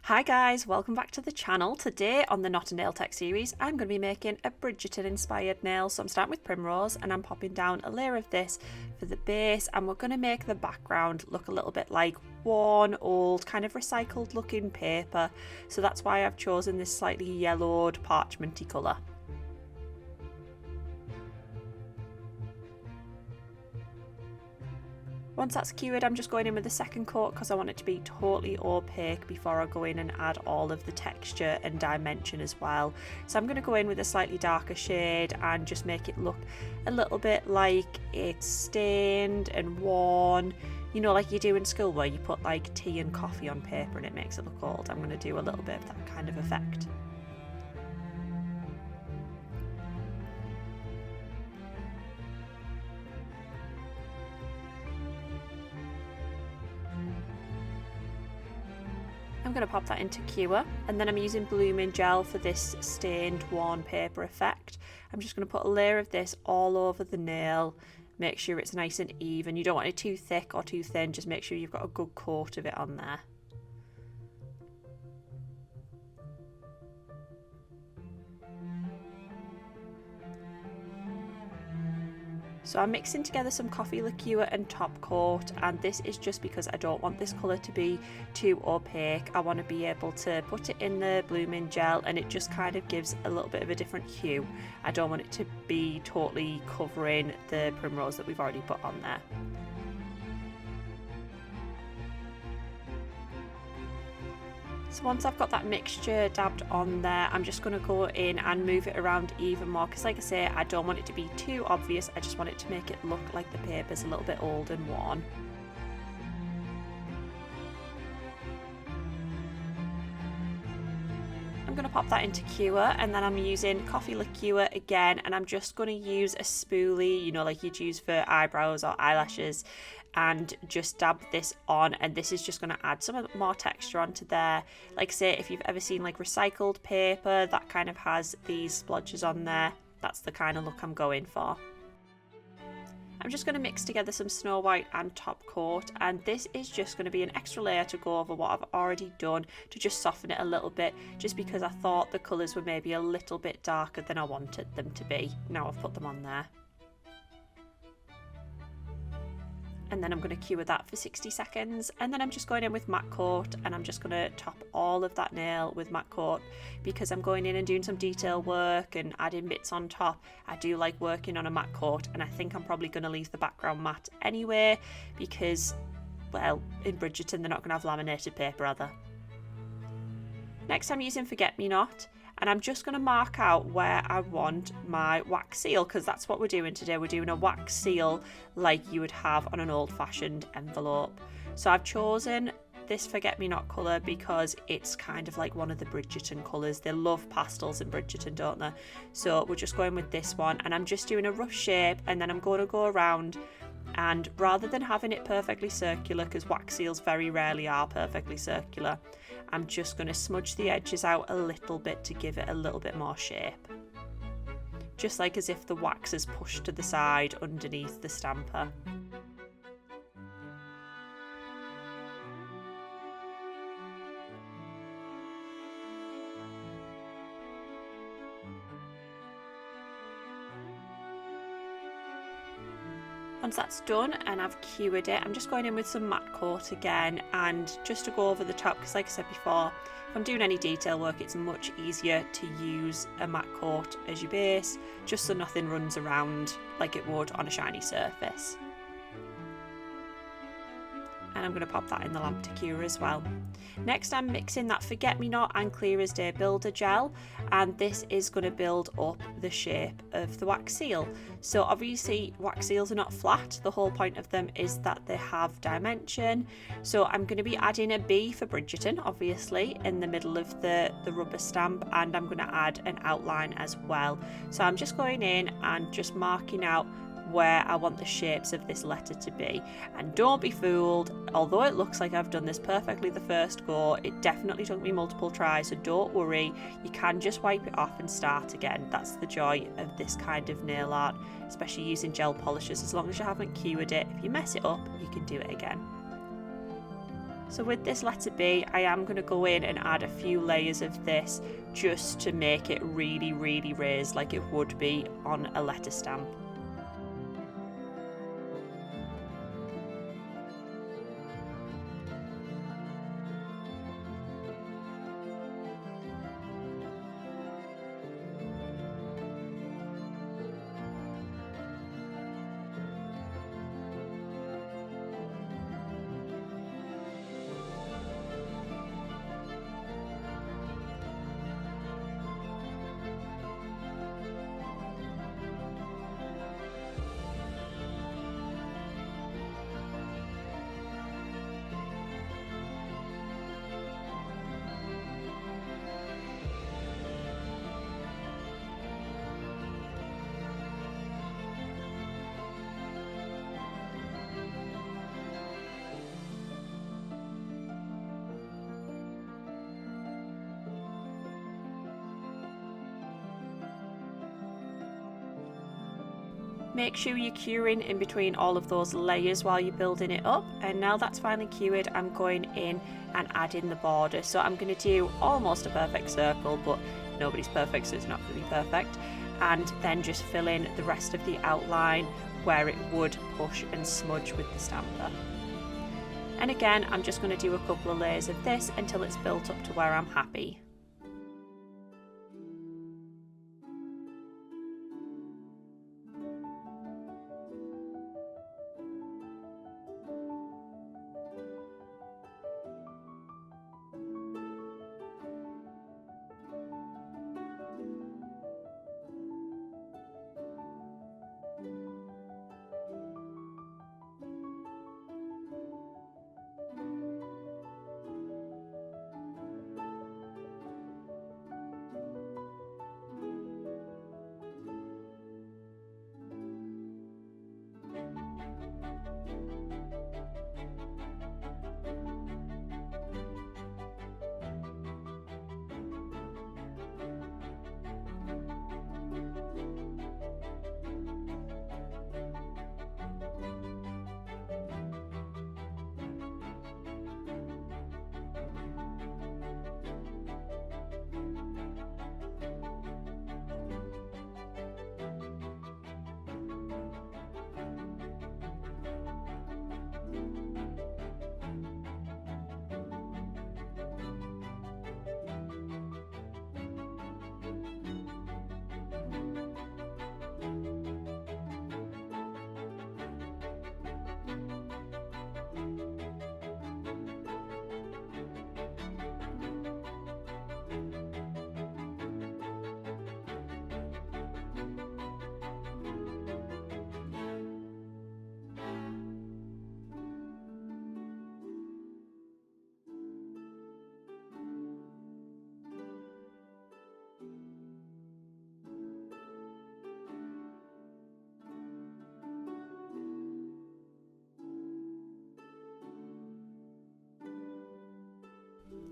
Hi guys, welcome back to the channel. Today on the Not a Nail Tech series, I'm going to be making a Bridgerton inspired nail. So I'm starting with Primrose and I'm popping down a layer of this for the base, and we're going to make the background look a little bit like worn, old, kind of recycled looking paper. So that's why I've chosen this slightly yellowed parchmenty colour. Once that's cured, I'm just going in with the second coat because I want it to be totally opaque before I go in and add all of the texture and dimension as well. So I'm going to go in with a slightly darker shade and just make it look a little bit like it's stained and worn. You know, like you do in school where you put like tea and coffee on paper and it makes it look old. I'm going to do a little bit of that kind of effect. I'm going to pop that into Cure, and then I'm using blooming gel for this stained worn paper effect. I'm just going to put a layer of this all over the nail. Make sure it's nice and even. You don't want it too thick or too thin, just make sure you've got a good coat of it on there. So I'm mixing together some coffee liqueur and top coat, and this is just because I don't want this colour to be too opaque. I want to be able to put it in the blooming gel and it just kind of gives a little bit of a different hue. I don't want it to be totally covering the primrose that we've already put on there. So once I've got that mixture dabbed on there, I'm just going to go in and move it around even more because, like I say, I don't want it to be too obvious. I just want it to make it look like the paper's a little bit old and worn. I'm going to pop that into Cure, and then I'm using coffee liqueur again, and I'm just going to use a spoolie, you know, like you'd use for eyebrows or eyelashes, and just dab this on, and this is just going to add some more texture onto there. Like say, if you've ever seen like recycled paper that kind of has these splodges on there, that's the kind of look I'm going for. I'm just going to mix together some Snow White and top coat, and this is just going to be an extra layer to go over what I've already done to just soften it a little bit, just because I thought the colours were maybe a little bit darker than I wanted them to be. Now I've put them on there. And then I'm going to cure that for 60 seconds, and then I'm just going in with matte coat, and I'm just going to top all of that nail with matte coat because I'm going in and doing some detail work and adding bits on top. I do like working on a matte coat, and I think I'm probably going to leave the background matte anyway because, well, in Bridgerton they're not going to have laminated paper, are they? Next I'm using Forget Me Not, and I'm just going to mark out where I want my wax seal because that's what we're doing today. We're doing a wax seal like you would have on an old-fashioned envelope. So I've chosen this Forget Me Not colour because it's kind of like one of the Bridgerton colours. They love pastels in Bridgerton, don't they? So we're just going with this one, and I'm just doing a rough shape, and then I'm going to go around, and rather than having it perfectly circular, because wax seals very rarely are perfectly circular, I'm just going to smudge the edges out a little bit to give it a little bit more shape. Just like as if the wax is pushed to the side underneath the stamper. Once that's done and I've cured it, I'm just going in with some matte coat again, and just to go over the top, because like I said before, if I'm doing any detail work it's much easier to use a matte coat as your base, just so nothing runs around like it would on a shiny surface. And I'm going to pop that in the lamp to cure as well. Next I'm mixing that Forget Me Not and Clear as Day builder gel, and this is going to build up the shape of the wax seal. So obviously wax seals are not flat, the whole point of them is that they have dimension. So I'm going to be adding a B for Bridgerton obviously in the middle of the rubber stamp, and I'm going to add an outline as well. So I'm just going in and just marking out where I want the shapes of this letter to be. And don't be fooled, although it looks like I've done this perfectly the first go, it definitely took me multiple tries, so don't worry, you can just wipe it off and start again. That's the joy of this kind of nail art, especially using gel polishers. As long as you haven't cured it, if you mess it up you can do it again. So with this letter B, I am going to go in and add a few layers of this just to make it really, really raised like it would be on a letter stamp. Make sure you're curing in between all of those layers while you're building it up. And now that's finally cured, I'm going in and adding the border. So I'm going to do almost a perfect circle, but nobody's perfect, so it's not going to be perfect. And then just fill in the rest of the outline where it would push and smudge with the stamper. And again, I'm just going to do a couple of layers of this until it's built up to where I'm happy.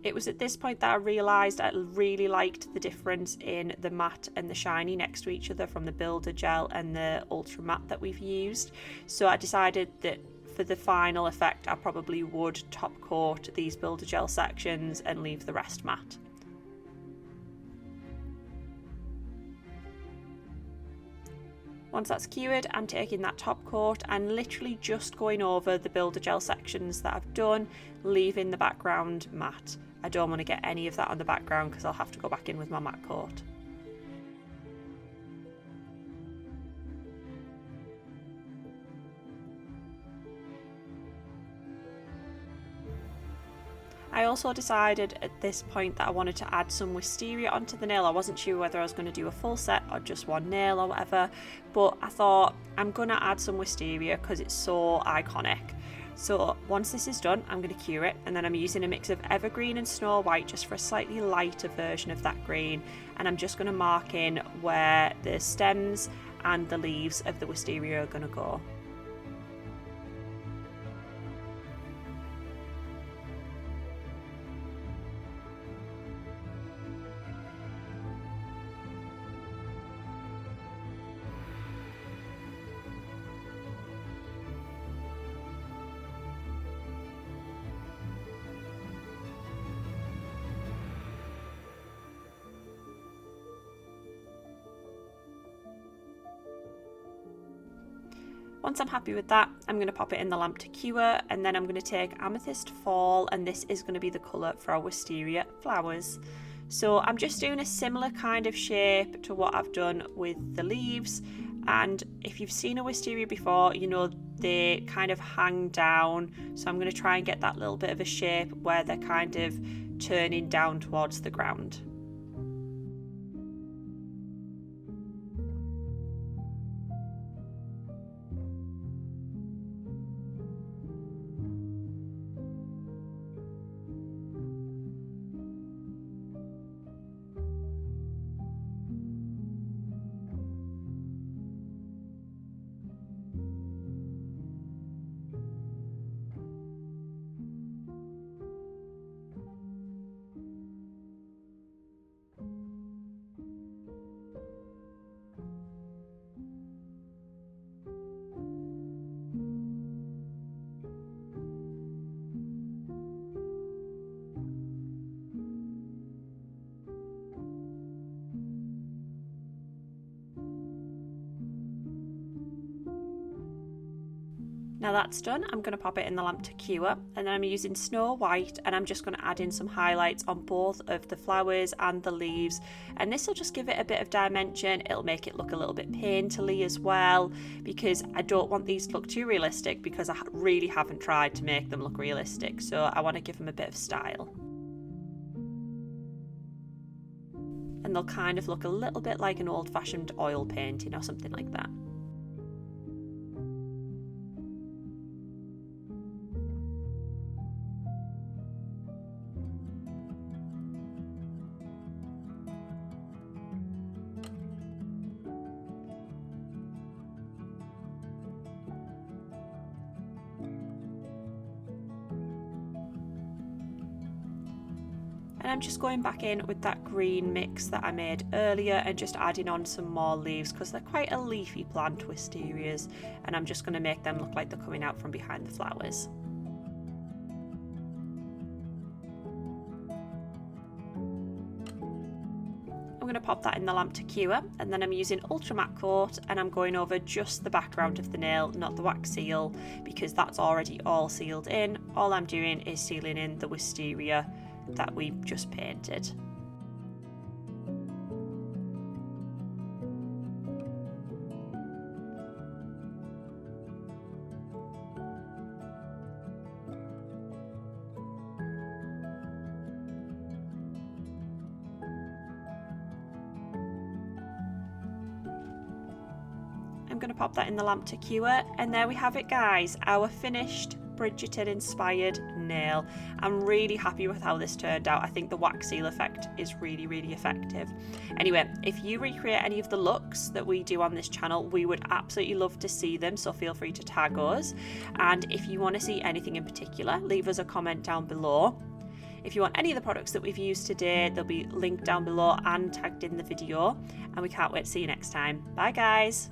It was at this point that I realised I really liked the difference in the matte and the shiny next to each other from the Builder Gel and the Ultra Matte that we've used. So I decided that for the final effect I probably would top coat these Builder Gel sections and leave the rest matte. Once that's cured, I'm taking that top coat and literally just going over the Builder Gel sections that I've done, leaving the background matte. I don't want to get any of that on the background because I'll have to go back in with my matte coat. I also decided at this point that I wanted to add some wisteria onto the nail. I wasn't sure whether I was going to do a full set or just one nail or whatever, but I thought I'm going to add some wisteria because it's so iconic. So once this is done, I'm going to cure it, and then I'm using a mix of Evergreen and Snow White just for a slightly lighter version of that green, and I'm just going to mark in where the stems and the leaves of the wisteria are going to go. Once I'm happy with that, I'm going to pop it in the lamp to cure, and then I'm going to take Amethyst Fall, and this is going to be the colour for our Wisteria flowers. So I'm just doing a similar kind of shape to what I've done with the leaves, and if you've seen a Wisteria before, you know they kind of hang down, so I'm going to try and get that little bit of a shape where they're kind of turning down towards the ground. Now that's done, I'm going to pop it in the lamp to cure, and then I'm using Snow White, and I'm just going to add in some highlights on both of the flowers and the leaves, and this will just give it a bit of dimension. It'll make it look a little bit painterly as well, because I don't want these to look too realistic, because I really haven't tried to make them look realistic, so I want to give them a bit of style. And they'll kind of look a little bit like an old-fashioned oil painting or something like that. And I'm just going back in with that green mix that I made earlier and just adding on some more leaves, because they're quite a leafy plant, Wisterias, and I'm just going to make them look like they're coming out from behind the flowers. I'm going to pop that in the lamp to cure, and then I'm using Ultra Matte Coat, and I'm going over just the background of the nail, not the wax seal, because that's already all sealed in. All I'm doing is sealing in the Wisteria that we've just painted. I'm going to pop that in the lamp to cure, and there we have it, guys, our finished Bridgerton inspired nail. I'm really happy with how this turned out. I think the wax seal effect is really effective. Anyway, if you recreate any of the looks that we do on this channel, we would absolutely love to see them, so feel free to tag us. And if you want to see anything in particular, leave us a comment down below. If you want any of the products that we've used today, they'll be linked down below and tagged in the video, and we can't wait to see you next time. Bye guys.